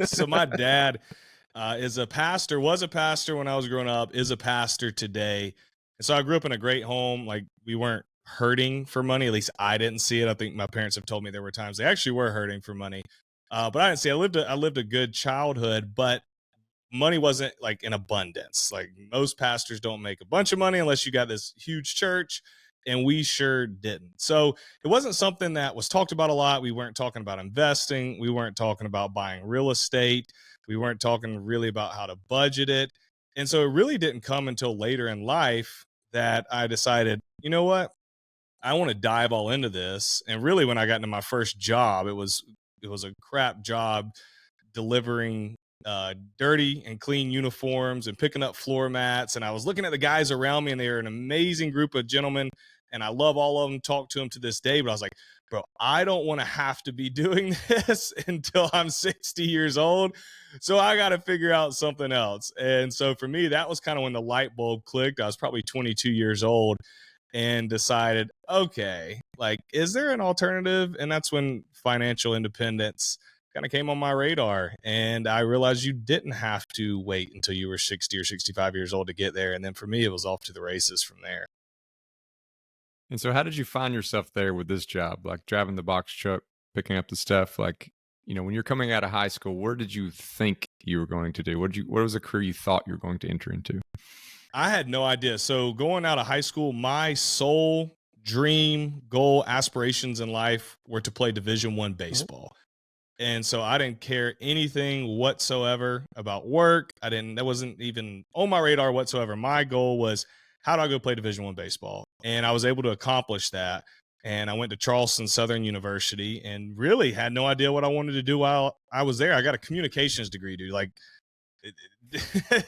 So my dad is a pastor, was a pastor when I was growing up, is a pastor today. And so I grew up in a great home. Like we weren't hurting for money. At least I didn't see it. I think my parents have told me there were times they actually were hurting for money. But I didn't see it. I lived a good childhood, but money wasn't like in abundance. Like most pastors don't make a bunch of money unless you got this huge church, and we sure didn't. So it wasn't something that was talked about a lot. We weren't talking about investing. We weren't talking about buying real estate. We weren't talking really about how to budget it. And so it really didn't come until later in life that I decided, you know what? I want to dive all into this. And really when I got into my first job, it was a crap job delivering dirty and clean uniforms and picking up floor mats. And I was looking at the guys around me, and they were an amazing group of gentlemen. And I love all of them, talk to them to this day. But I was like, bro, I don't want to have to be doing this until I'm 60 years old. So I got to figure out something else. And so for me, that was kind of when the light bulb clicked. I was probably 22 years old and decided, okay, like, is there an alternative? And that's when financial independence kind of came on my radar, and I realized you didn't have to wait until you were 60 or 65 years old to get there. And then for me, it was off to the races from there. And so how did you find yourself there with this job, like driving the box truck, picking up the stuff? Like, when you're coming out of high school, where did you think you were going to do? What was the career you thought you were going to enter into? I had no idea. So going out of high school, my sole dream, goal, aspirations in life were to play Division I baseball. And so I didn't care anything whatsoever about work. That wasn't even on my radar whatsoever. My goal was, how do I go play Division I baseball? And I was able to accomplish that. And I went to Charleston Southern University and really had no idea what I wanted to do while I was there. I got a communications degree, dude. Like,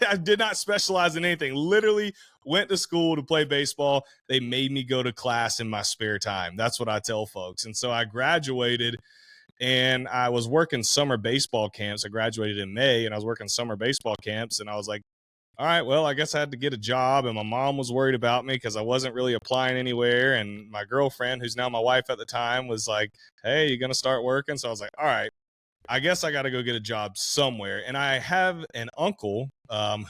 I did not specialize in anything. Literally went to school to play baseball. They made me go to class in my spare time. That's what I tell folks. And so I graduated, and I was working summer baseball camps. I graduated in May, and I was working summer baseball camps. And I was like, all right, well, I guess I had to get a job. And my mom was worried about me because I wasn't really applying anywhere. And my girlfriend, who's now my wife at the time, was like, hey, you going to start working? So I was like, all right, I guess I got to go get a job somewhere. And I have an uncle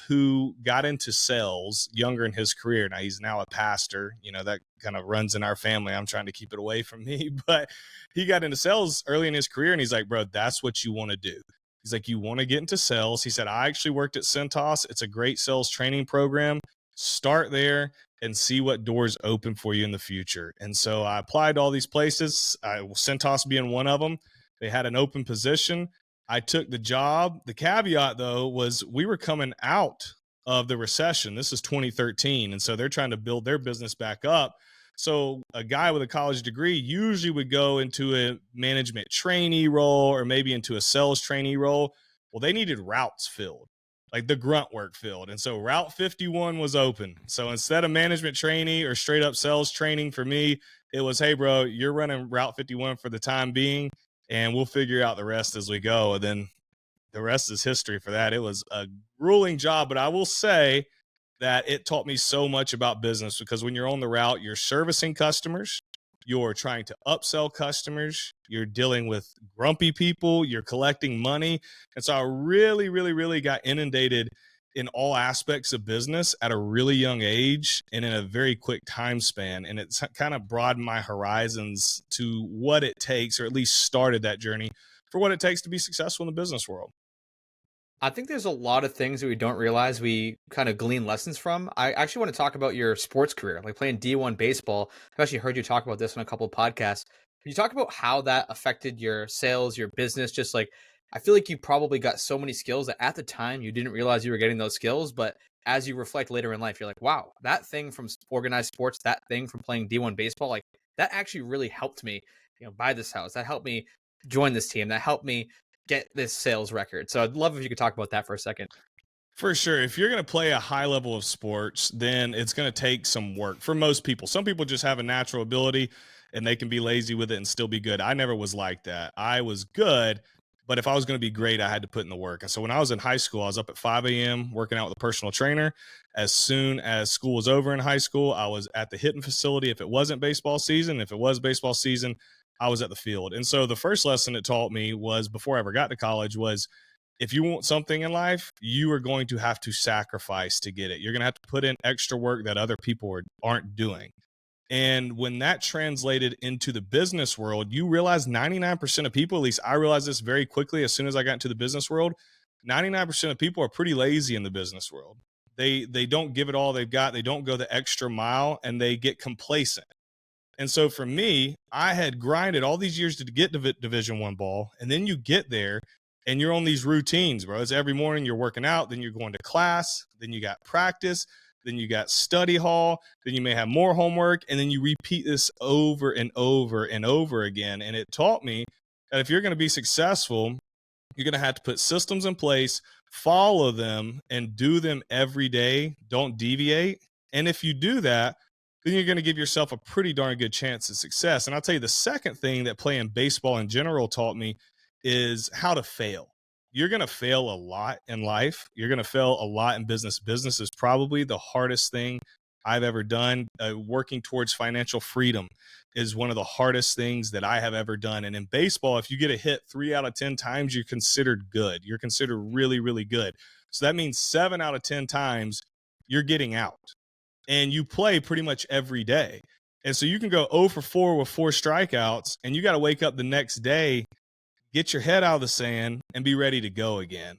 who got into sales younger in his career. Now he's now a pastor, that kind of runs in our family. I'm trying to keep it away from me, but he got into sales early in his career, and he's like, bro, that's what you want to do. He's like, you want to get into sales. He said, I actually worked at Centos. It's a great sales training program. Start there and see what doors open for you in the future. And so I applied to all these places, Centos being one of them. They had an open position. I took the job. The caveat, though, was we were coming out of the recession. This is 2013. And so they're trying to build their business back up. So a guy with a college degree usually would go into a management trainee role or maybe into a sales trainee role. Well, they needed routes filled, like the grunt work filled. And so Route 51 was open. So instead of management trainee or straight up sales training for me, it was, hey, bro, you're running Route 51 for the time being, and we'll figure out the rest as we go. And then the rest is history for that. It was a grueling job, but I will say that it taught me so much about business, because when you're on the route, you're servicing customers, you're trying to upsell customers, you're dealing with grumpy people, you're collecting money. And so I really, really, really got inundated in all aspects of business at a really young age and in a very quick time span. And it's kind of broadened my horizons to what it takes, or at least started that journey for what it takes to be successful in the business world. I think there's a lot of things that we don't realize we kind of glean lessons from. I actually want to talk about your sports career, like playing D1 baseball. I've actually heard you talk about this on a couple of podcasts. Can you talk about how that affected your sales, your business? Just like, I feel like you probably got so many skills that at the time you didn't realize you were getting those skills. But as you reflect later in life, you're like, wow, that thing from organized sports, that thing from playing D1 baseball, like that actually really helped me, buy this house. That helped me join this team. That helped me get this sales record. So I'd love if you could talk about that for a second. For sure. If you're going to play a high level of sports, then it's going to take some work for most people. Some people just have a natural ability and they can be lazy with it and still be good. I never was like that. I was good, but if I was going to be great, I had to put in the work. And so when I was in high school, I was up at 5 a.m. working out with a personal trainer. As soon as school was over in high school, I was at the hitting facility. If it wasn't baseball season, if it was baseball season, I was at the field. And so the first lesson it taught me was, before I ever got to college, was if you want something in life, you are going to have to sacrifice to get it. You're going to have to put in extra work that other people aren't doing. And when that translated into the business world, you realize 99% of people, at least I realized this very quickly as soon as I got into the business world, 99% of people are pretty lazy in the business world. They don't give it all they've got. They don't go the extra mile, and they get complacent. And so for me, I had grinded all these years to get to Division I ball, and then you get there and you're on these routines, bro. It's every morning you're working out, then you're going to class, then you got practice, then you got study hall, then you may have more homework, and then you repeat this over and over and over again. And it taught me that if you're going to be successful, you're going to have to put systems in place, follow them, and do them every day. Don't deviate. And if you do that, then you're going to give yourself a pretty darn good chance of success. And I'll tell you, the second thing that playing baseball in general taught me is how to fail. You're going to fail a lot in life. You're going to fail a lot in business. Business is probably the hardest thing I've ever done. Working towards financial freedom is one of the hardest things that I have ever done. And in baseball, if you get a hit 3 out of 10 times, you're considered good. You're considered really, really good. So that means 7 out of 10 times you're getting out. And you play pretty much every day. And so you can go 0 for 4 with 4 strikeouts, and you got to wake up the next day, get your head out of the sand, and be ready to go again.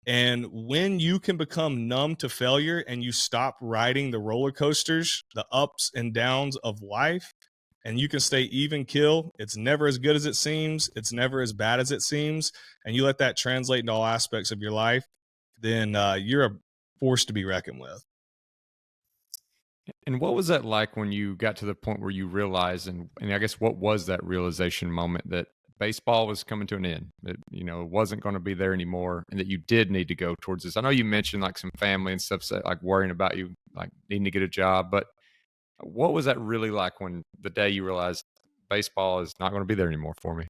And when you can become numb to failure and you stop riding the roller coasters, the ups and downs of life, and you can stay even keel, it's never as good as it seems, it's never as bad as it seems, and you let that translate into all aspects of your life, then you're a force to be reckoned with. And what was that like when you got to the point where you realized, and I guess what was that realization moment that baseball was coming to an end, that, you know, it wasn't going to be there anymore, and that you did need to go towards this? I know you mentioned like some family and stuff, like worrying about you, like needing to get a job, but what was that really like when the day you realized baseball is not going to be there anymore for me?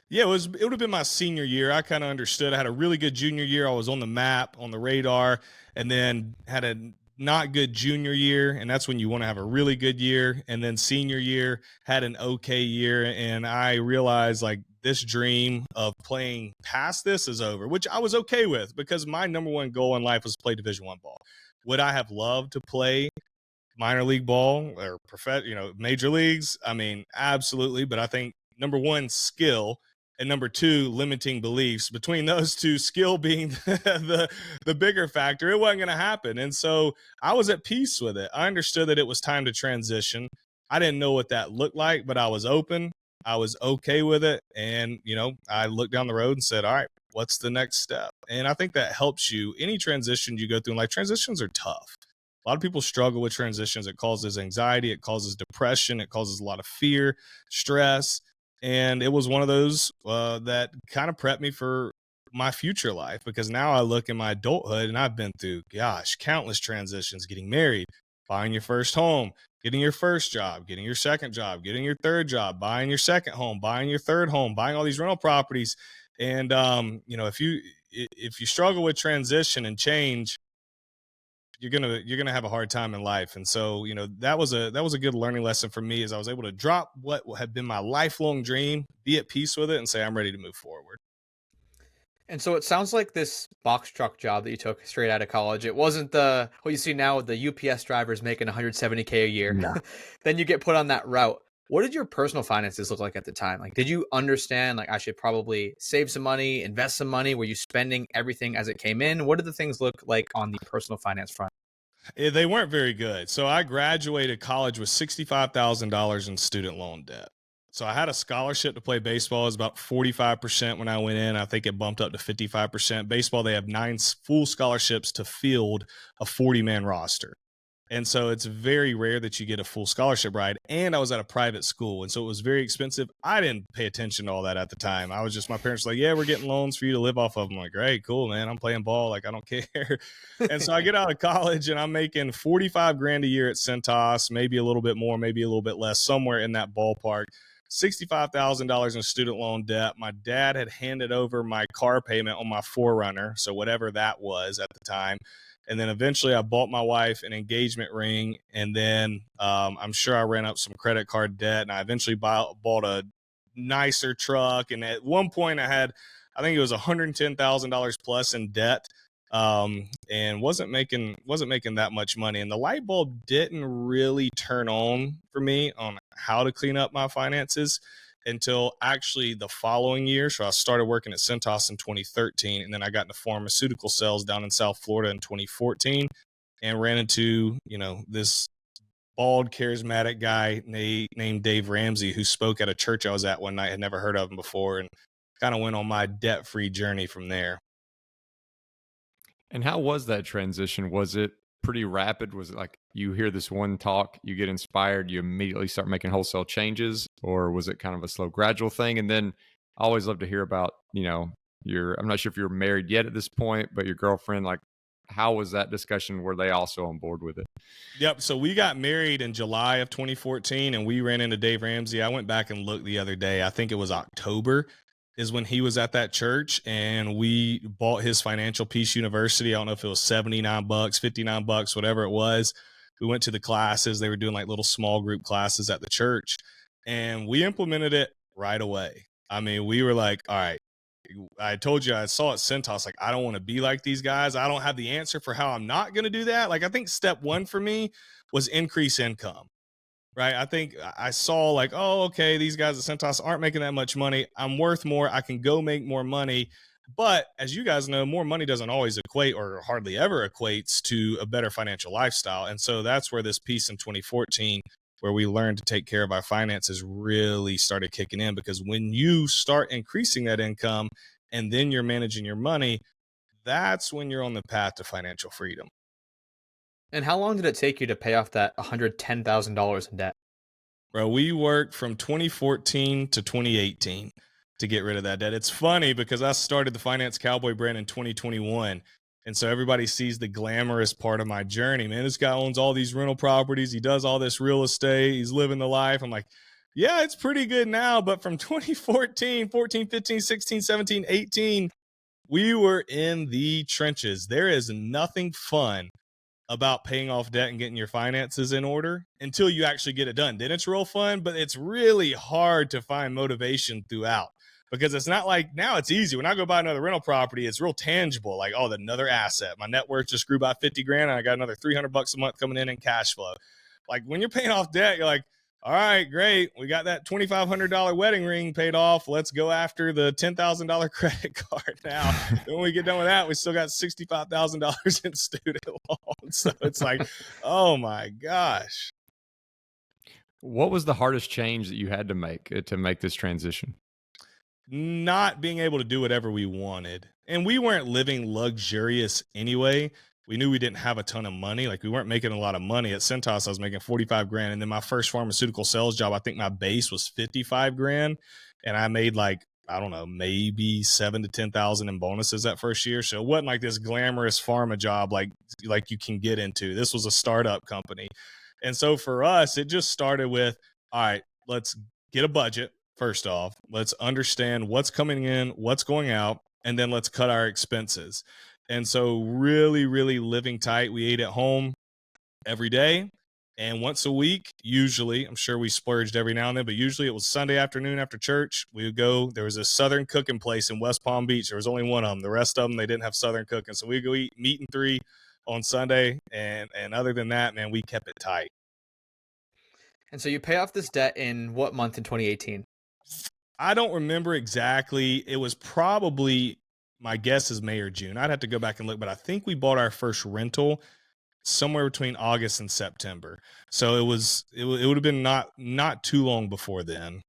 Yeah, it would have been my senior year. I kind of understood. I had a really good junior year. I was on the map, on the radar, and then had a not good junior year, and that's when you want to have a really good year. And then senior year had an okay year, and I realized like this dream of playing past this is over, which I was okay with because my number one goal in life was to play Division I ball. Would I have loved to play minor league ball or major leagues? I mean, absolutely. But I think number one, skill, and number two, limiting beliefs. Between those two, skill being the bigger factor, it wasn't going to happen. And so I was at peace with it. I understood that it was time to transition. I didn't know what that looked like, but I was open. I was okay with it. And, I looked down the road and said, all right, what's the next step? And I think that helps you. Any transition you go through in life, transitions are tough. A lot of people struggle with transitions. It causes anxiety. It causes depression. It causes a lot of fear, stress. And it was one of those that kind of prepped me for my future life, because now I look in my adulthood and I've been through, countless transitions: getting married, buying your first home, getting your first job, getting your second job, getting your third job, buying your second home, buying your third home, buying all these rental properties. And, if you struggle with transition and change, you're gonna have a hard time in life. And so, that was a good learning lesson for me, as I was able to drop what had been my lifelong dream, be at peace with it, and say I'm ready to move forward. And so it sounds like this box truck job that you took straight out of college, it wasn't what you see now with the UPS drivers making 170K a year. No. Then you get put on that route. What did your personal finances look like at the time? Like, did you understand, like, I should probably save some money, invest some money? Were you spending everything as it came in? What did the things look like on the personal finance front? They weren't very good. So I graduated college with $65,000 in student loan debt. So I had a scholarship to play baseball. It was about 45% when I went in. I think it bumped up to 55%. Baseball, they have 9 full scholarships to field a 40-man roster. And so it's very rare that you get a full scholarship ride. And I was at a private school, and so it was very expensive. I didn't pay attention to all that at the time. I was just, my parents were like, yeah, we're getting loans for you to live off of. I'm like, great, cool, man. I'm playing ball. Like, I don't care. And so I get out of college and I'm making 45 grand a year at Centos, maybe a little bit more, maybe a little bit less, somewhere in that ballpark. $65,000 in student loan debt. My dad had handed over my car payment on my 4Runner, so whatever that was at the time. And then eventually I bought my wife an engagement ring. And then I'm sure I ran up some credit card debt. And I eventually bought a nicer truck. And at one point I I think it was $110,000 plus in debt, and wasn't making that much money. And the light bulb didn't really turn on for me on how to clean up my finances until actually the following year. So I started working at Cintas in 2013, and then I got into pharmaceutical sales down in South Florida in 2014, and ran into, this bald, charismatic guy named Dave Ramsey, who spoke at a church I was at one night. Had never heard of him before, and kind of went on my debt-free journey from there. And how was that transition? Was it pretty rapid? Was it like you hear this one talk, you get inspired, you immediately start making wholesale changes? Or was it kind of a slow, gradual thing? And then I always love to hear about, I'm not sure if you're married yet at this point, but your girlfriend, like, how was that discussion? Were they also on board with it? Yep. So we got married in July of 2014, and we ran into Dave Ramsey. I went back and looked the other day. I think it was October is when he was at that church, and we bought his Financial Peace University. I don't know if it was $79, $59, whatever it was. We went to the classes. They were doing like little small group classes at the church, and we implemented it right away. I mean, we were like, all right, I told you, I saw at Cintas, like, I don't want to be like these guys. I don't have the answer for how I'm not going to do that. Like, I think step one for me was increase income, right? I think I saw like, oh, okay, these guys at Cintas aren't making that much money. I'm worth more. I can go make more money. But as you guys know, more money doesn't always equate, or hardly ever equates, to a better financial lifestyle. And so that's where this piece in 2014, where we learned to take care of our finances, really started kicking in. Because when you start increasing that income and then you're managing your money, that's when you're on the path to financial freedom. And how long did it take you to pay off that $110,000 in debt? Bro, we worked from 2014 to 2018 to get rid of that debt. It's funny because I started the Finance Cowboy brand in 2021. And so everybody sees the glamorous part of my journey. Man, this guy owns all these rental properties. He does all this real estate. He's living the life. I'm like, yeah, it's pretty good now. But from 2014, 14, 15, 16, 17, 18, we were in the trenches. There is nothing fun about paying off debt and getting your finances in order until you actually get it done. Then it's real fun, but it's really hard to find motivation throughout. Because it's not like now it's easy. When I go buy another rental property, it's real tangible. Like, oh, another asset. My net worth just grew by 50 grand and I got another $300 a month coming in cash flow. Like when you're paying off debt, you're like, all right, great. We got that $2,500 wedding ring paid off. Let's go after the $10,000 credit card now. When we get done with that, we still got $65,000 in student loans. So it's like, oh my gosh. What was the hardest change that you had to make this transition? Not being able to do whatever we wanted. And we weren't living luxurious anyway. We knew we didn't have a ton of money. Like we weren't making a lot of money. At Cintas, I was making 45 grand. And then my first pharmaceutical sales job, I think my base was 55 grand. And I made like, I don't know, maybe 7 to 10,000 in bonuses that first year. So it wasn't like this glamorous pharma job like you can get into. This was a startup company. And so for us, it just started with, all right, let's get a budget. First off, let's understand what's coming in, what's going out, and then let's cut our expenses. And so really, really living tight. We ate at home every day and once a week, usually. I'm sure we splurged every now and then, but usually it was Sunday afternoon after church. We would go. There was a Southern cooking place in West Palm Beach. There was only one of them. The rest of them, they didn't have Southern cooking. So we'd go eat meat and 3 on Sunday. And other than that, man, we kept it tight. And so you pay off this debt in what month in 2018? I don't remember exactly. It was probably, my guess is May or June. I'd have to go back and look, but I think we bought our first rental somewhere between August and September. So it would have been not too long before then.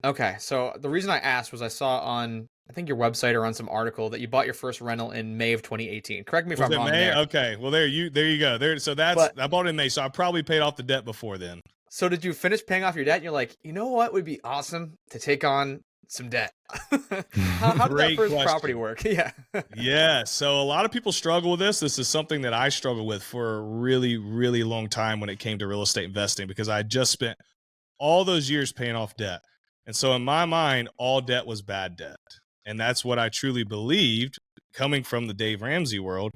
Okay. So the reason I asked was I saw on, I think your website or on some article that you bought your first rental in May of 2018. Correct me if I'm wrong. May? There. Okay. Well, there you go. So I bought it in May. So I probably paid off the debt before then. So did you finish paying off your debt and you're like, you know what would be awesome to take on some debt? How did that first property work? Yeah. Yeah. So a lot of people struggle with this. This is something that I struggled with for a really, really long time when it came to real estate investing, because I just spent all those years paying off debt. And so in my mind, all debt was bad debt. And that's what I truly believed coming from the Dave Ramsey world.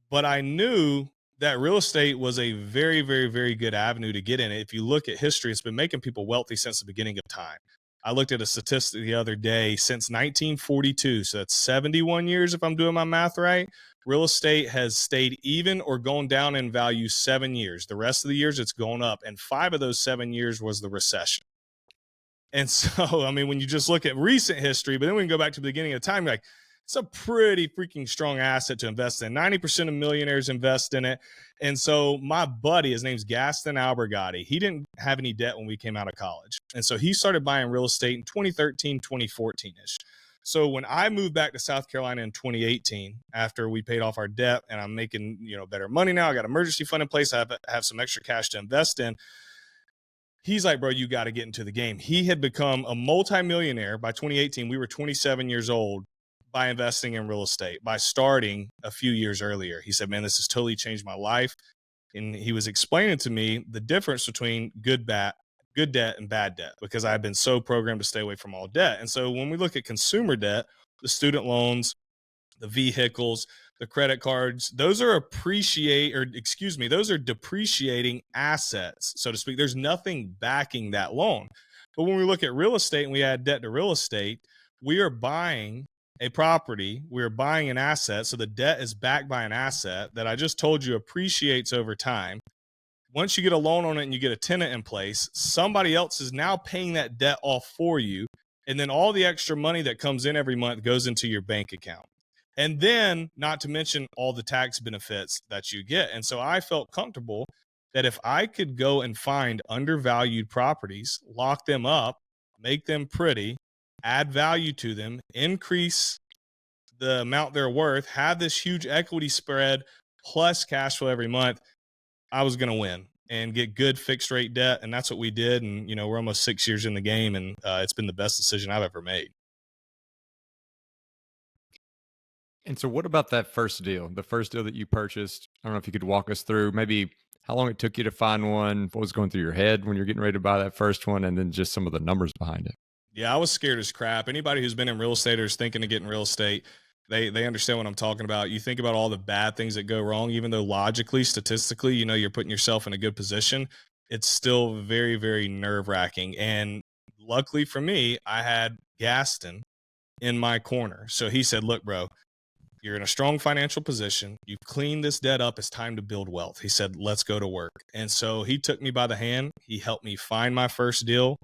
But I knew that real estate was a very, very, very good avenue to get in. If you look at history, it's been making people wealthy since the beginning of time. I looked at a statistic the other day. Since 1942, so that's 71 years if I'm doing my math right, real estate has stayed even or gone down in value 7 years. The rest of the years it's gone up, and 5 of those 7 years was the recession. And so, I mean, when you just look at recent history, but then we can go back to the beginning of time, like, it's a pretty freaking strong asset to invest in. 90% of millionaires invest in it. And so my buddy, his name's Gaston Albergati, he didn't have any debt when we came out of college. And so he started buying real estate in 2013, 2014-ish. So when I moved back to South Carolina in 2018, after we paid off our debt and I'm making, better money now, I got emergency fund in place, I have some extra cash to invest in. He's like, bro, you got to get into the game. He had become a multimillionaire by 2018. We were 27 years old by investing in real estate, by starting a few years earlier. He said, man, this has totally changed my life. And he was explaining to me the difference between good debt and bad debt, because I've been so programmed to stay away from all debt. And so when we look at consumer debt, the student loans, the vehicles, the credit cards, those are depreciating assets, so to speak. There's nothing backing that loan. But when we look at real estate and we add debt to real estate, we are buying a property, we're buying an asset. So the debt is backed by an asset that I just told you appreciates over time. Once you get a loan on it and you get a tenant in place, somebody else is now paying that debt off for you. And then all the extra money that comes in every month goes into your bank account. And then, not to mention all the tax benefits that you get. And so I felt comfortable that if I could go and find undervalued properties, lock them up, make them pretty, add value to them, increase the amount they're worth, have this huge equity spread plus cash flow every month, I was going to win and get good fixed rate debt. And that's what we did. And, we're almost 6 years in the game, and it's been the best decision I've ever made. And so what about that first deal, the first deal that you purchased? I don't know if you could walk us through maybe how long it took you to find one, what was going through your head when you're getting ready to buy that first one, and then just some of the numbers behind it. Yeah, I was scared as crap. Anybody who's been in real estate or is thinking of getting real estate, they understand what I'm talking about. You think about all the bad things that go wrong, even though logically, statistically, you're putting yourself in a good position. It's still very, very nerve-wracking. And luckily for me, I had Gaston in my corner. So he said, look, bro, you're in a strong financial position. You've cleaned this debt up. It's time to build wealth. He said, let's go to work. And so he took me by the hand. He helped me find my first deal.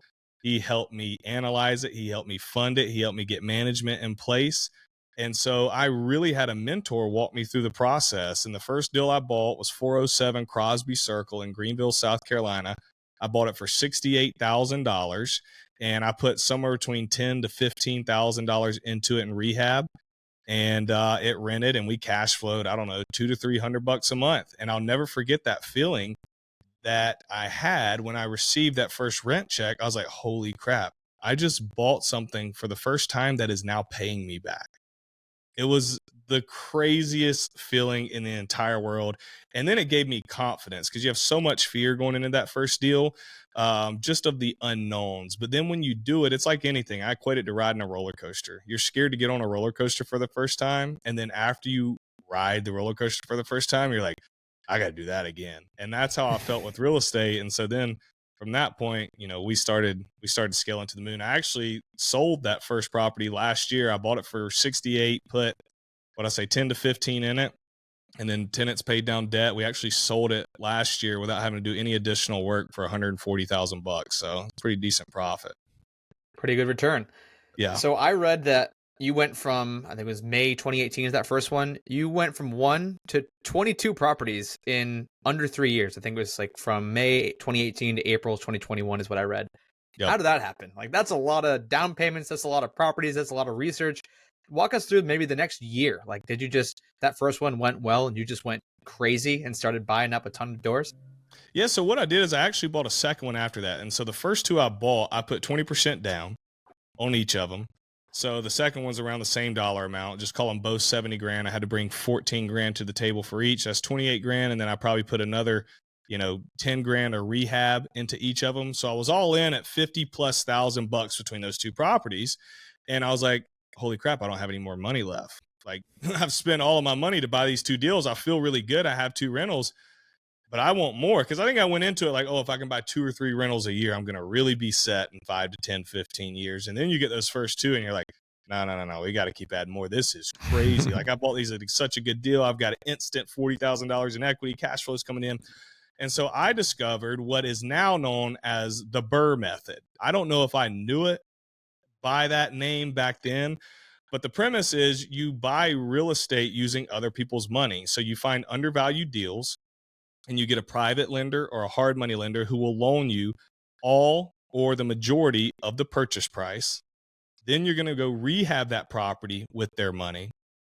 He helped me analyze it. He helped me fund it. He helped me get management in place. And so I really had a mentor walk me through the process. And the first deal I bought was 407 Crosby Circle in Greenville, South Carolina. I bought it for $68,000, and I put somewhere between $10,000 to $15,000 into it in rehab. And it rented, and we cash flowed, I don't know, $200 to $300 a month. And I'll never forget that feeling that I had when I received that first rent check. I was like, holy crap, I just bought something for the first time that is now paying me back. It was the craziest feeling in the entire world. And then it gave me confidence, because you have so much fear going into that first deal, just of the unknowns. But then when you do it, it's like anything. I equate it to riding a roller coaster. You're scared to get on a roller coaster for the first time. And then after you ride the roller coaster for the first time, you're like, I got to do that again. And that's how I felt with real estate. And so then from that point, we started scaling to the moon. I actually sold that first property last year. I bought it for 68, put 10 to 15 in it, and then tenants paid down debt. We actually sold it last year without having to do any additional work for $140,000. So it's pretty decent profit. Pretty good return. Yeah. So I read that you went from, I think it was May 2018 is that first one. You went from 1 to 22 properties in under 3 years. I think it was like from May 2018 to April 2021 is what I read. Yep. How did that happen? Like, that's a lot of down payments. That's a lot of properties. That's a lot of research. Walk us through maybe the next year. Like, did you just, that first one went well and you just went crazy and started buying up a ton of doors? Yeah. So what I did is I actually bought a second one after that. And so the first two I bought, I put 20% down on each of them. So the second one's around the same dollar amount. Just call them both 70 grand. I had to bring 14 grand to the table for each. That's 28 grand. And then I probably put another, 10 grand of rehab into each of them. So I was all in at $50,000+ between those two properties. And I was like, holy crap, I don't have any more money left. Like, I've spent all of my money to buy these two deals. I feel really good. I have two rentals. but I want more, because I think I went into it like, oh, if I can buy 2 or 3 rentals a year, I'm going to really be set in 5 to 10, 15 years. And then you get those first 2 and you're like, no, we got to keep adding more. This is crazy. Like, I bought these at such a good deal. I've got an instant $40,000 in equity, cash flows coming in. And so I discovered what is now known as the BRRRR method. I don't know if I knew it by that name back then, but the premise is you buy real estate using other people's money. So you find undervalued deals, and you get a private lender or a hard money lender who will loan you all or the majority of the purchase price. Then you're going to go rehab that property with their money.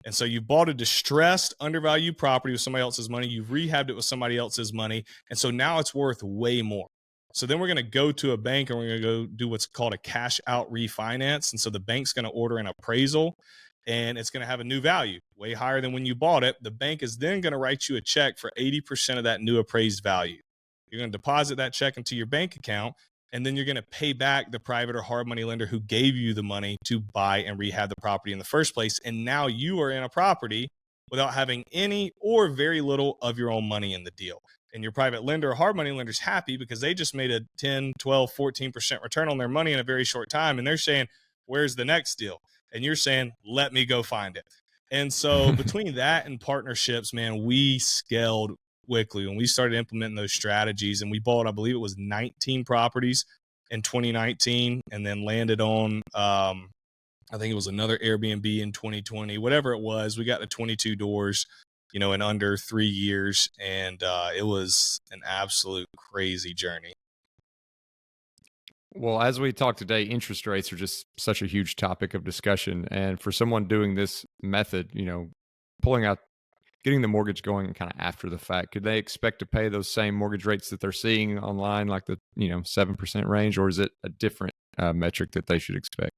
And so you bought a distressed, undervalued property with somebody else's money. You've rehabbed it with somebody else's money. And so now it's worth way more. So then we're going to go to a bank and we're going to go do what's called a cash out refinance. And so the bank's going to order an appraisal, and it's going to have a new value, way higher than when you bought it. The bank is then going to write you a check for 80% of that new appraised value. You're going to deposit that check into your bank account, and then you're going to pay back the private or hard money lender who gave you the money to buy and rehab the property in the first place. And now you are in a property without having any or very little of your own money in the deal. And your private lender or hard money lender is happy because they just made a 10, 12, 14% return on their money in a very short time. And they're saying, where's the next deal? And you're saying, let me go find it. And so between that and partnerships, man, we scaled quickly when we started implementing those strategies. And we bought, I believe it was 19 properties in 2019, and then landed on, I think it was another Airbnb in 2020, whatever it was. We got to 22 doors, in under 3 years. And it was an absolute crazy journey. Well, as we talk today, interest rates are just such a huge topic of discussion. And for someone doing this method, getting the mortgage going kind of after the fact, could they expect to pay those same mortgage rates that they're seeing online, like the 7% range, or is it a different metric that they should expect?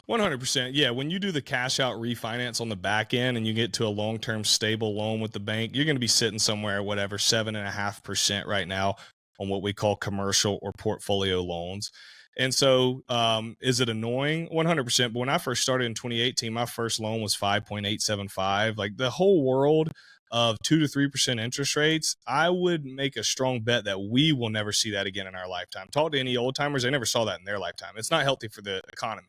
100%. Yeah. When you do the cash out refinance on the back end and you get to a long-term stable loan with the bank, you're going to be sitting somewhere, 7.5% right now on what we call commercial or portfolio loans. And so is it annoying? 100%. But when I first started in 2018, my first loan was 5.875. Like, the whole world of 2 to 3% interest rates, I would make a strong bet that we will never see that again in our lifetime. Talk to any old timers, they never saw that in their lifetime. It's not healthy for the economy.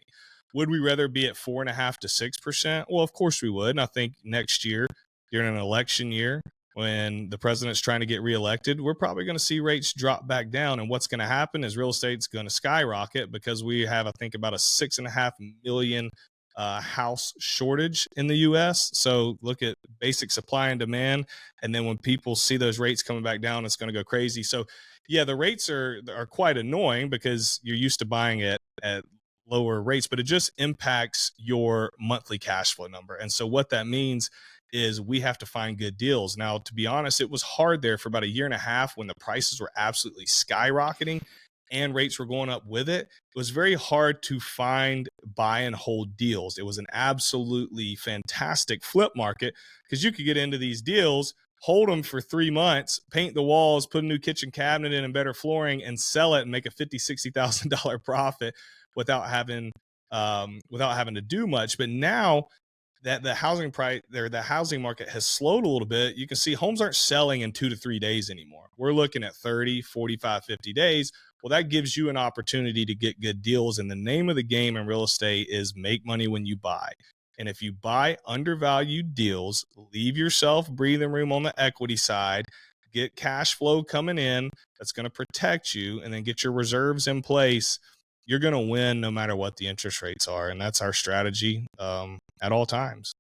Would we rather be at 4.5 to 6%? Well, of course we would. And I think next year, during an election year, when the president's trying to get reelected, we're probably going to see rates drop back down. And what's going to happen is real estate's going to skyrocket, because we have, I think, about a 6.5 million house shortage in the U.S. So look at basic supply and demand. And then when people see those rates coming back down, it's going to go crazy. So yeah, the rates are quite annoying because you're used to buying it at lower rates, but it just impacts your monthly cash flow number. And so what that means is we have to find good deals. Now, to be honest, it was hard there for about 1.5 years when the prices were absolutely skyrocketing and rates were going up with it. It was very hard to find buy and hold deals. It was an absolutely fantastic flip market because you could get into these deals, hold them for 3 months, paint the walls, put a new kitchen cabinet in and better flooring, and sell it and make a $50,000-$60,000 profit without having to do much. But now that the housing price or the housing market has slowed a little bit, you can see homes aren't selling in 2 to 3 days anymore. We're looking at 30, 45, 50 days. Well, that gives you an opportunity to get good deals. And the name of the game in real estate is make money when you buy. And if you buy undervalued deals, leave yourself breathing room on the equity side, get cash flow coming in that's going to protect you, and then get your reserves in place, you're going to win no matter what the interest rates are. And that's our strategy at all times.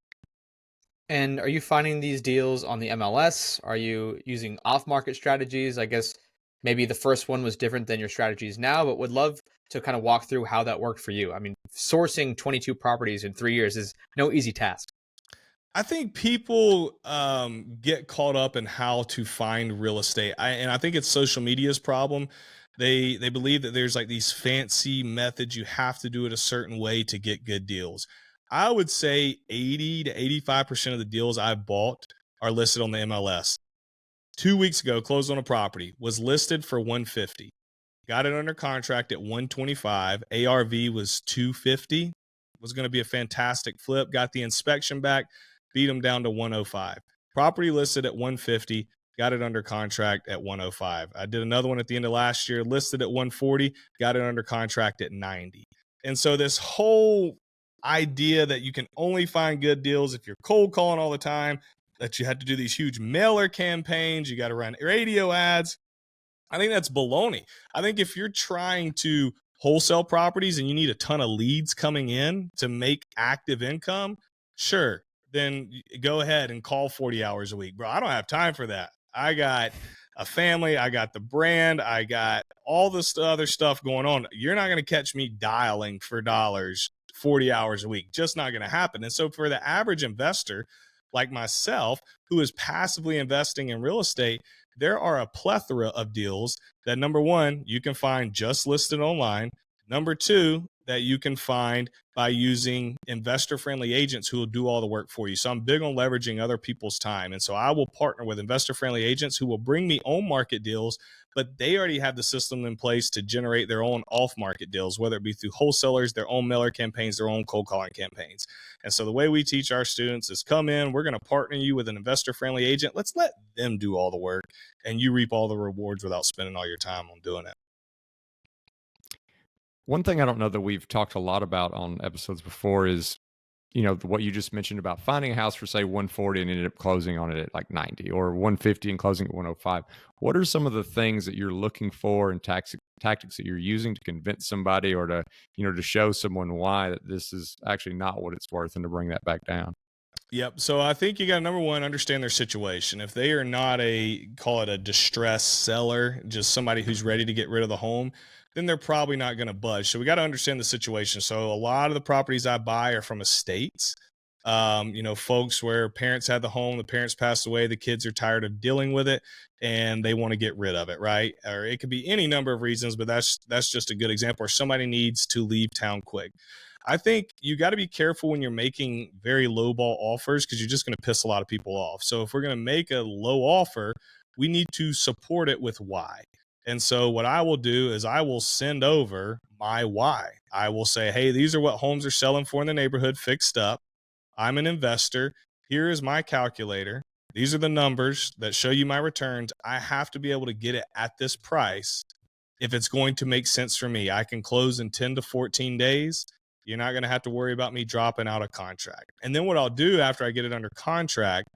And are you finding these deals on the MLS? Are you using off-market strategies? I guess maybe the first one was different than your strategies now, but would love to kind of walk through how that worked for you. I mean, sourcing 22 properties in 3 years is no easy task. I think people get caught up in how to find real estate. And I think it's social media's problem. They believe that there's like these fancy methods. You have to do it a certain way to get good deals. I would say 80 to 85% of the deals I've bought are listed on the MLS. 2 weeks ago, closed on a property, was listed for 150. Got it under contract at 125. ARV was 250. Was going to be a fantastic flip. Got the inspection back, beat them down to 105. Property listed at 150. got it under contract at 105. I did another one at the end of last year, listed at 140, got it under contract at 90. And so this whole idea that you can only find good deals if you're cold calling all the time, that you had to do these huge mailer campaigns, you got to run radio ads, I think that's baloney. I think if you're trying to wholesale properties and you need a ton of leads coming in to make active income, sure, then go ahead and call 40 hours a week. Bro, I don't have time for that. I got a family, I got the brand, I got all this other stuff going on. You're not going to catch me dialing for dollars 40 hours a week. Just not going to happen. And so for the average investor like myself, who is passively investing in real estate, there are a plethora of deals that, number one, you can find just listed online. Number two, that you can find by using investor-friendly agents who will do all the work for you. So I'm big on leveraging other people's time. And so I will partner with investor-friendly agents who will bring me on-market deals, but they already have the system in place to generate their own off-market deals, whether it be through wholesalers, their own mailer campaigns, their own cold calling campaigns. And so the way we teach our students is come in, we're going to partner you with an investor-friendly agent. Let's let them do all the work and you reap all the rewards without spending all your time on doing it. One thing I don't know that we've talked a lot about on episodes before is, what you just mentioned about finding a house for, say, 140 and ended up closing on it at like 90, or 150 and closing at 105. What are some of the things that you're looking for and tactics that you're using to convince somebody, or to show someone why that this is actually not what it's worth, and to bring that back down? Yep. So I think you got to, number one, understand their situation. If they are not call it a distressed seller, just somebody who's ready to get rid of the home, then they're probably not going to budge. So we got to understand the situation. So a lot of the properties I buy are from estates, folks where parents had the home, the parents passed away, the kids are tired of dealing with it and they want to get rid of it, right? Or it could be any number of reasons, but that's just a good example where somebody needs to leave town quick. I think you got to be careful when you're making very low ball offers, because you're just going to piss a lot of people off. So if we're going to make a low offer, we need to support it with why. And so what I will do is I will send over my why. I will say, hey, these are what homes are selling for in the neighborhood fixed up. I'm an investor. Here is my calculator. These are the numbers that show you my returns. I have to be able to get it at this price if it's going to make sense for me. I can close in 10 to 14 days. You're not going to have to worry about me dropping out of contract. And then what I'll do after I get it under contract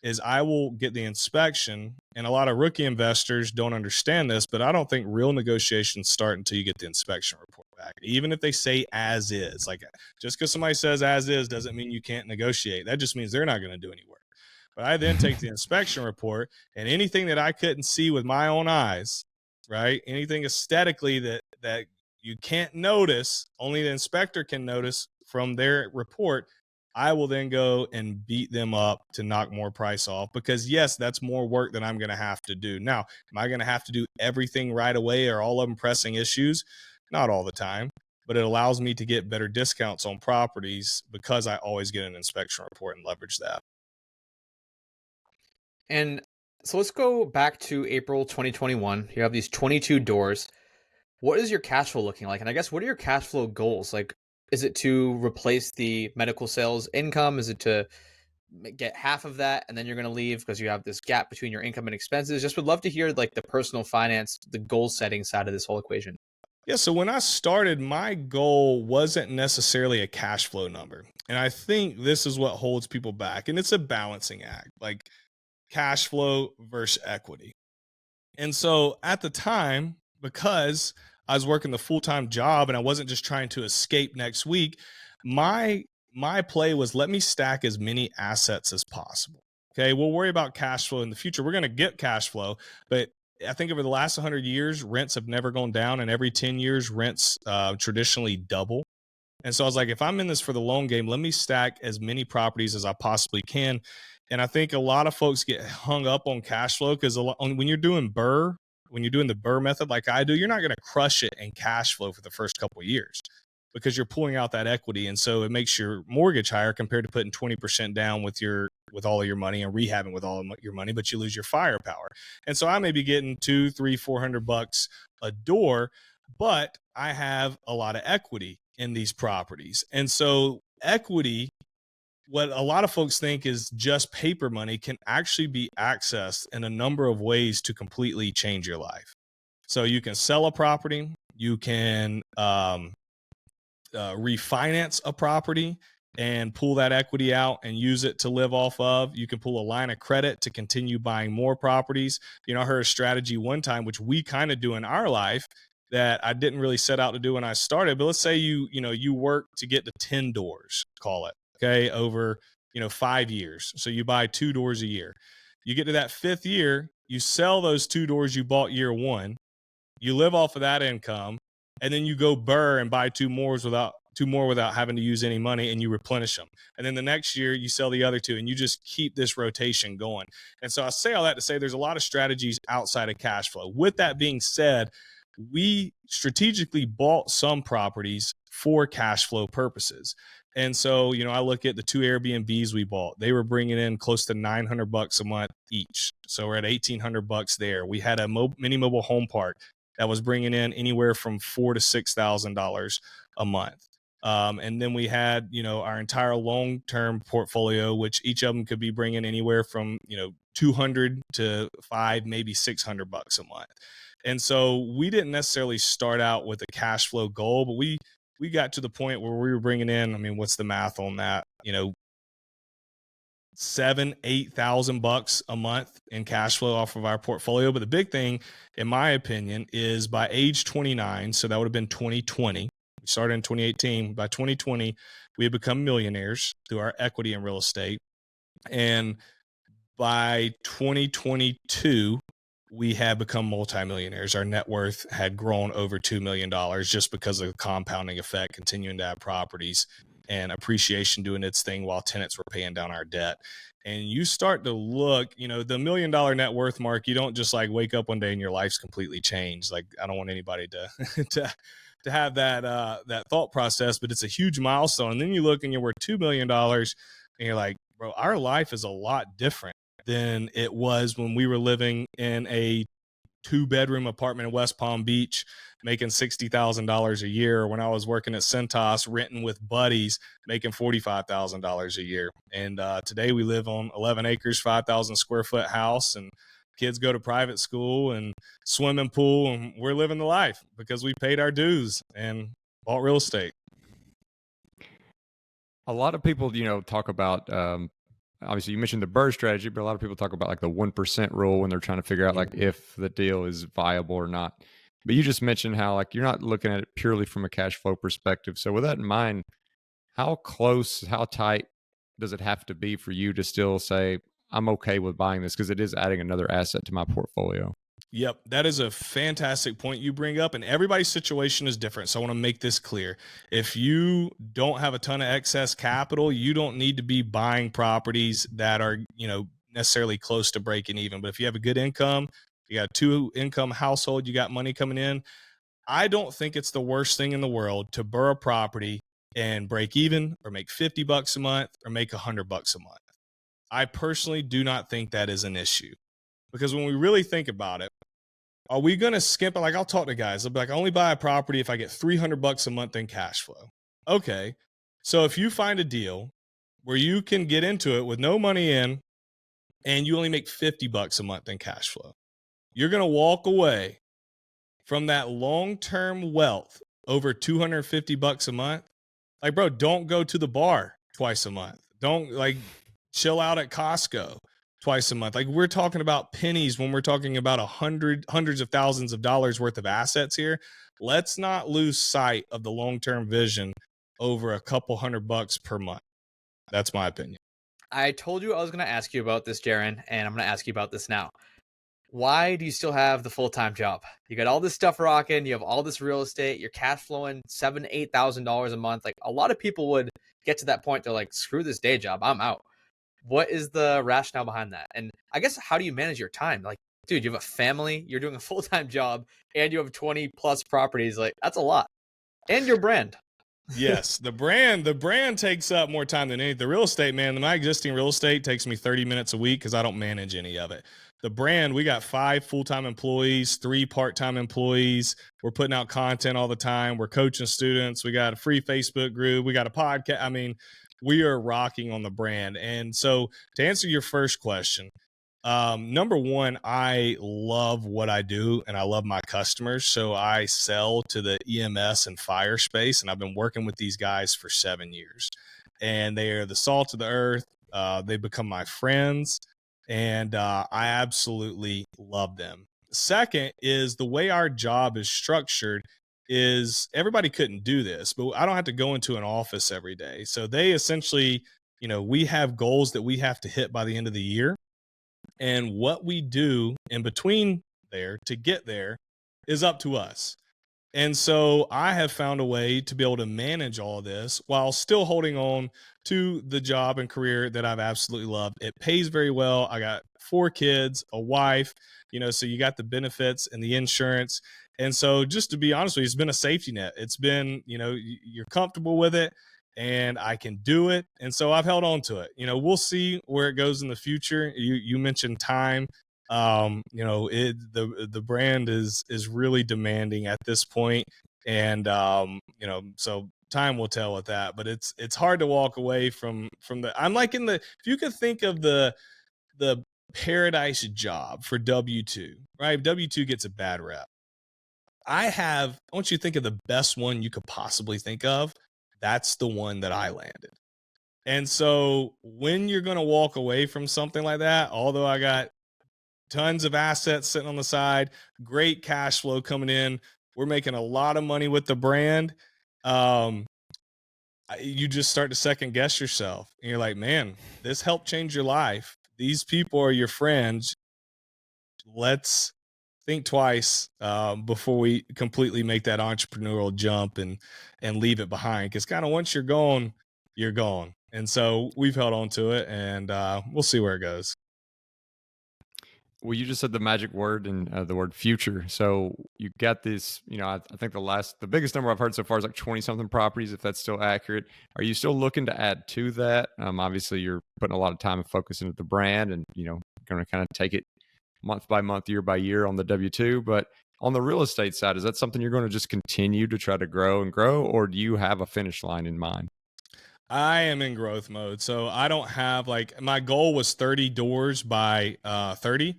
is I will get the inspection. And a lot of rookie investors don't understand this, but I don't think real negotiations start until you get the inspection report back. Even if they say as is, like just because somebody says as is doesn't mean you can't negotiate. That just means they're not going to do any work. But I then take the inspection report, and anything that I couldn't see with my own eyes, right? Anything aesthetically that you can't notice, only the inspector can notice from their report, I will then go and beat them up to knock more price off, because yes, that's more work that I'm going to have to do. Now, am I going to have to do everything right away, or all of them pressing issues? Not all the time, but it allows me to get better discounts on properties because I always get an inspection report and leverage that. And so let's go back to April 2021. You have these 22 doors. What is your cash flow looking like? And I guess, what are your cash flow goals? Like, is it to replace the medical sales income? Is it to get half of that and then you're going to leave because you have this gap between your income and expenses? Just would love to hear like the personal finance, the goal setting side of this whole equation. Yeah, so when I started, my goal wasn't necessarily a cash flow number. And I think this is what holds people back. And it's a balancing act, like cash flow versus equity. And so at the time, because I was working the full-time job and I wasn't just trying to escape next week, my play was, let me stack as many assets as possible. Okay, we'll worry about cash flow in the future. We're going to get cash flow, but I think over the last 100 years, rents have never gone down, and every 10 years, rents traditionally double. And so I was like, if I'm in this for the long game, let me stack as many properties as I possibly can. And I think a lot of folks get hung up on cash flow because when you're doing BRRRR, when you're doing the BRRRR method like I do, you're not going to crush it in cash flow for the first couple of years because you're pulling out that equity. And so it makes your mortgage higher compared to putting 20% down with all of your money and rehabbing with all of your money, but you lose your firepower. And so I may be getting $200, $300, $400 a door, but I have a lot of equity in these properties. And so equity what a lot of folks think is just paper money can actually be accessed in a number of ways to completely change your life. So you can sell a property, you can refinance a property and pull that equity out and use it to live off of. You can pull a line of credit to continue buying more properties. You know, I heard a strategy one time, which we kind of do in our life, that I didn't really set out to do when I started. But let's say you work to get to 10 doors, call it, okay, over 5 years. So you buy 2 doors a year. You get to that 5th year, you sell those 2 doors you bought year 1. You live off of that income, and then you go BRRRR and buy 2 more without having to use any money, and you replenish them. And then the next year you sell the other 2, and you just keep this rotation going. And so I say all that to say there's a lot of strategies outside of cash flow. With that being said, we strategically bought some properties for cash flow purposes. And so, I look at the 2 Airbnbs we bought. They were bringing in close to $900 a month each. So we're at $1,800 there. We had a mini mobile home park that was bringing in anywhere from $4,000 to $6,000 a month. And then we had, our entire long-term portfolio, which each of them could be bringing anywhere from, $200 to $500, maybe $600 a month. And so we didn't necessarily start out with a cash flow goal, but we got to the point where we were bringing in, what's the math on that? $7,000-8,000 a month in cash flow off of our portfolio. But the big thing, in my opinion, is by age 29, so that would have been 2020. We started in 2018. By 2020, we had become millionaires through our equity in real estate. And by 2022, we had become multimillionaires. Our net worth had grown over $2 million just because of the compounding effect, continuing to have properties and appreciation doing its thing while tenants were paying down our debt. And you start to look, the $1 million net worth mark, you don't just like wake up one day and your life's completely changed. Like, I don't want anybody to have that thought process, but it's a huge milestone. And then you look and you're worth $2 million and you're like, bro, our life is a lot different than it was when we were living in a 2-bedroom apartment in West Palm Beach, making $60,000 a year. When I was working at Centos, renting with buddies, making $45,000 a year. And today we live on 11 acres, 5,000 square foot house, and kids go to private school and swimming pool, and we're living the life because we paid our dues and bought real estate. A lot of people, talk about, obviously you mentioned the BRRRR strategy, but a lot of people talk about like the 1% rule when they're trying to figure out like if the deal is viable or not. But you just mentioned how like you're not looking at it purely from a cash flow perspective. So with that in mind, how close, how tight does it have to be for you to still say, I'm okay with buying this because it is adding another asset to my portfolio? Yep, that is a fantastic point you bring up, and everybody's situation is different. So I want to make this clear. If you don't have a ton of excess capital, you don't need to be buying properties that are, necessarily close to breaking even. But if you have a good income, you got a 2-income household, you got money coming in, I don't think it's the worst thing in the world to BRRRR a property and break even or make $50 a month or make $100 a month. I personally do not think that is an issue. Because when we really think about it, are we going to skimp it? Like, I'll talk to guys. I'll be like, I only buy a property if I get $300 a month in cash flow. Okay. So if you find a deal where you can get into it with no money in and you only make $50 a month in cash flow, you're going to walk away from that long-term wealth over $250 a month. Like, bro, don't go to the bar twice a month. Don't chill out at Costco twice a month. Like, we're talking about pennies when we're talking about hundreds of thousands of dollars worth of assets here. Let's not lose sight of the long-term vision over a couple $100 per month. That's my opinion. I told you I was going to ask you about this, Jaren, and I'm going to ask you about this now. Why do you still have the full-time job? You got all this stuff rocking. You have all this real estate. You're cash flowing $7,000 to $8,000 a month. Like, a lot of people would get to that point. They're like, screw this day job. I'm out. What is the rationale behind that? And I guess, how do you manage your time? Like, dude, you have a family, you're doing a full-time job, and you have 20 plus properties. Like, that's a lot. And your brand. Yes, the brand takes up more time than anything. The real estate, man, my existing real estate takes me 30 minutes a week because I don't manage any of it. The brand, we got 5 full-time employees, 3 part-time employees. We're putting out content all the time. We're coaching students. We got a free Facebook group. We got a podcast. we are rocking on the brand. And so to answer your first question, number one, I love what I do and I love my customers. So I sell to the EMS and fire space, and I've been working with these guys for 7 years, and they are the salt of the earth. They become my friends, and I absolutely love them. Second is the way our job is structured is everybody couldn't do this, but I don't have to go into an office every day. So they essentially, we have goals that we have to hit by the end of the year, and what we do in between there to get there is up to us. And so I have found a way to be able to manage all of this while still holding on to the job and career that I've absolutely loved. It pays very well. I got 4 kids, a wife, so you got the benefits and the insurance. And so just to be honest with you, it's been a safety net. It's been, you're comfortable with it and I can do it. And so I've held on to it. We'll see where it goes in the future. You mentioned time. The brand is really demanding at this point, and so time will tell with that. But it's hard to walk away from the. I'm like if you could think of the paradise job for W-2, right? W-2 gets a bad rep. I want you to think of the best one you could possibly think of. That's the one that I landed. And so when you're going to walk away from something like that, although I got tons of assets sitting on the side, great cash flow coming in, we're making a lot of money with the brand, you just start to second guess yourself. And you're like, man, this helped change your life. These people are your friends. Let's think twice before we completely make that entrepreneurial jump and leave it behind. Because kind of once you're gone, you're gone. And so we've held on to it, and we'll see where it goes. Well, you just said the magic word and the word future. So you got this, I think the biggest number I've heard so far is like 20 something properties, if that's still accurate. Are you still looking to add to that? Obviously you're putting a lot of time and focus into the brand and, going to kind of take it month by month, year by year on the W-2. But on the real estate side, is that something you're going to just continue to try to grow, or do you have a finish line in mind? I am in growth mode. So I don't have my goal was 30 doors by 30.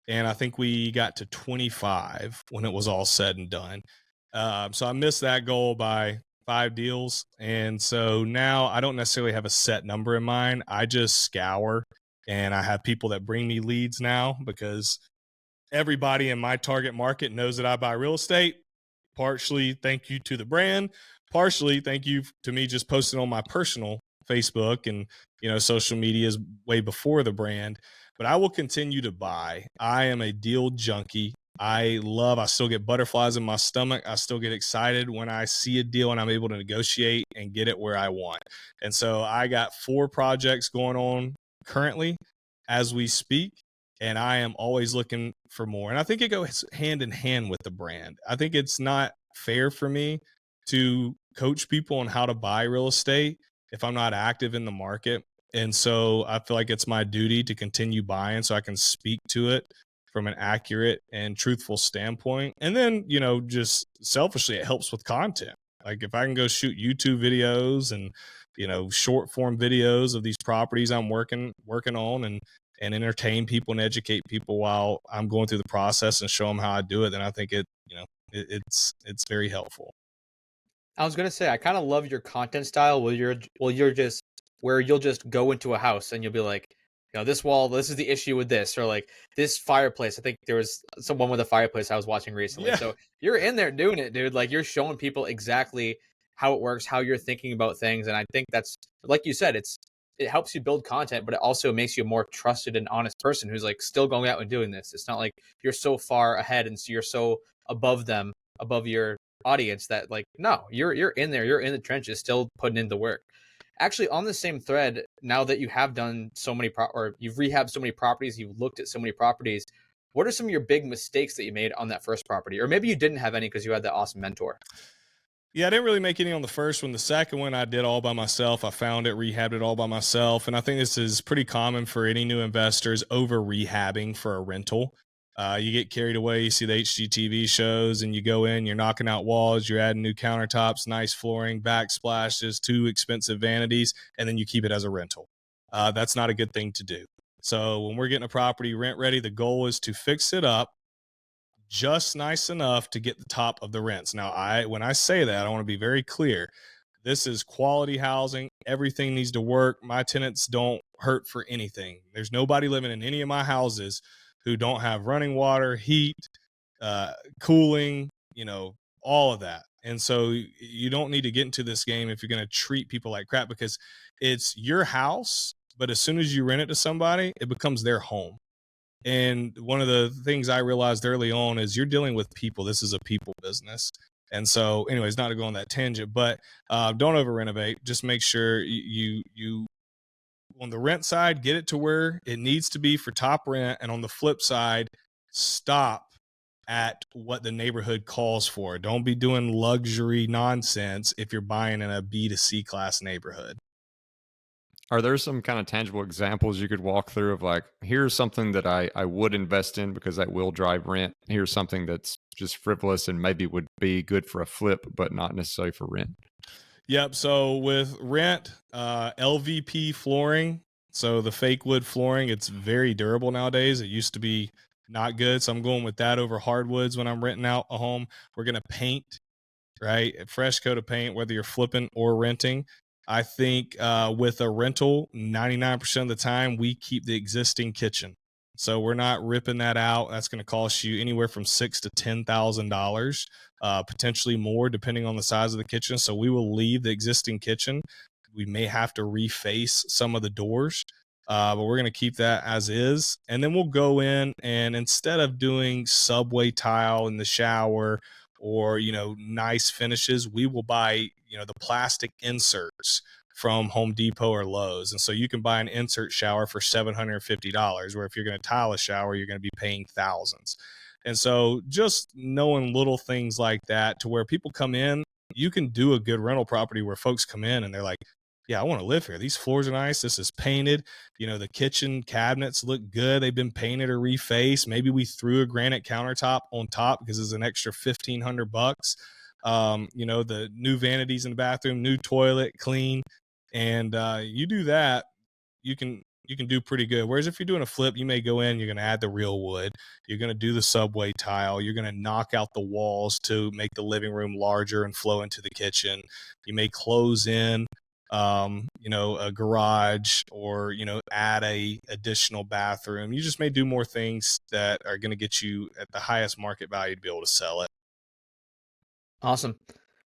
And I think we got to 25 when it was all said and done. So I missed that goal by 5 deals. And so now I don't necessarily have a set number in mind. I just scour, and I have people that bring me leads now because everybody in my target market knows that I buy real estate. Partially thank you to the brand, partially thank you to me just posting on my personal Facebook and social media is way before the brand. But I will continue to buy. I am a deal junkie. I still get butterflies in my stomach. I still get excited when I see a deal and I'm able to negotiate and get it where I want. And so I got 4 projects going on currently as we speak, and I am always looking for more. And I think it goes hand in hand with the brand. I think it's not fair for me to coach people on how to buy real estate if I'm not active in the market. And so I feel like it's my duty to continue buying so I can speak to it from an accurate and truthful standpoint. And then, just selfishly, it helps with content. Like if I can go shoot YouTube videos and, short form videos of these properties I'm working on and entertain people and educate people while I'm going through the process and show them how I do it, then I think it's very helpful. I was gonna say I kind of love your content style where you'll just go into a house and you'll be like, this wall, this is the issue with this, or like this fireplace. I think there was someone with a fireplace I was watching recently. Yeah. So you're in there doing it, dude. Like you're showing people exactly how it works, how you're thinking about things. And I think that's, like you said, it helps you build content, but it also makes you a more trusted and honest person who's like still going out and doing this. It's not like you're so far ahead and so you're so above them, above your audience that like, no, you're in there, you're in the trenches, still putting in the work. Actually, on the same thread, now that you have done so many or you've rehabbed so many properties, you've looked at so many properties, what are some of your big mistakes that you made on that first property? Or maybe you didn't have any because you had that awesome mentor. Yeah, I didn't really make any on the first one. The second one I did all by myself. I found it, rehabbed it all by myself. And I think this is pretty common for any new investors, over rehabbing for a rental. You get carried away, you see the HGTV shows, and you go in, you're knocking out walls, you're adding new countertops, nice flooring, backsplashes, 2 expensive vanities, and then you keep it as a rental. That's not a good thing to do. So when we're getting a property rent ready, the goal is to fix it up just nice enough to get the top of the rents. Now, when I say that, I want to be very clear. This is quality housing. Everything needs to work. My tenants don't hurt for anything. There's nobody living in any of my houses who don't have running water, heat, cooling, all of that. And so you don't need to get into this game if you're going to treat people like crap, because it's your house, but as soon as you rent it to somebody, it becomes their home. And one of the things I realized early on is you're dealing with people. This is a people business. And so, anyways, not to go on that tangent, but don't over renovate. Just make sure you on the rent side, get it to where it needs to be for top rent. And on the flip side, stop at what the neighborhood calls for. Don't be doing luxury nonsense if you're buying in a B to C class neighborhood. Are there some kind of tangible examples you could walk through of like, here's something that I would invest in because that will drive rent. Here's something that's just frivolous and maybe would be good for a flip, but not necessarily for rent. Yep. So with rent, LVP flooring, so the fake wood flooring, it's very durable nowadays. It used to be not good. So I'm going with that over hardwoods when I'm renting out a home. We're going to paint, right? A fresh coat of paint, whether you're flipping or renting. I think with a rental, 99% of the time, we keep the existing kitchen. So we're not ripping that out. That's going to cost you anywhere from $6,000 to $10,000, potentially more, depending on the size of the kitchen. So we will leave the existing kitchen. We may have to reface some of the doors, but we're going to keep that as is. And then we'll go in, and instead of doing subway tile in the shower or, nice finishes, we will buy, the plastic inserts from Home Depot or Lowe's. And so you can buy an insert shower for $750, where if you're going to tile a shower, you're going to be paying thousands. And so just knowing little things like that to where people come in, you can do a good rental property where folks come in and they're like, yeah, I want to live here. These floors are nice. This is painted. The kitchen cabinets look good. They've been painted or refaced. Maybe we threw a granite countertop on top because it's an extra $1,500. The new vanities in the bathroom, new toilet, clean. And you do that, you can do pretty good. Whereas if you're doing a flip, you may go in, you're going to add the real wood. You're going to do the subway tile. You're going to knock out the walls to make the living room larger and flow into the kitchen. You may close in a garage or, add a additional bathroom. You just may do more things that are going to get you at the highest market value to be able to sell it. Awesome.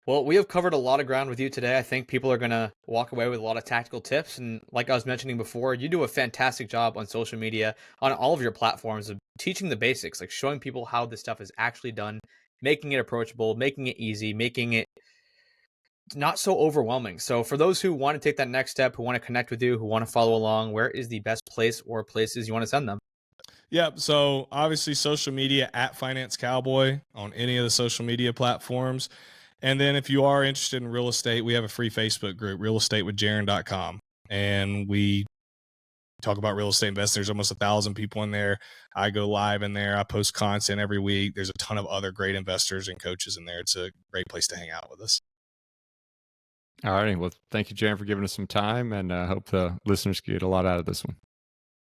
Well, we have covered a lot of ground with you today. I think people are going to walk away with a lot of tactical tips. And like I was mentioning before, you do a fantastic job on social media, on all of your platforms of teaching the basics, like showing people how this stuff is actually done, making it approachable, making it easy, making it not so overwhelming. So for those who want to take that next step, who want to connect with you, who want to follow along, where is the best place or places you want to send them? Yep. So obviously social media at Finance Cowboy on any of the social media platforms. And then if you are interested in real estate, we have a free Facebook group, realestatewithjaren.com. And we talk about real estate investing. There's almost 1,000 people in there. I go live in there. I post content every week. There's a ton of other great investors and coaches in there. It's a great place to hang out with us. All righty. Well, thank you, Jaren, for giving us some time, and I hope the listeners get a lot out of this one.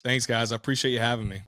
Thanks, guys. I appreciate you having me.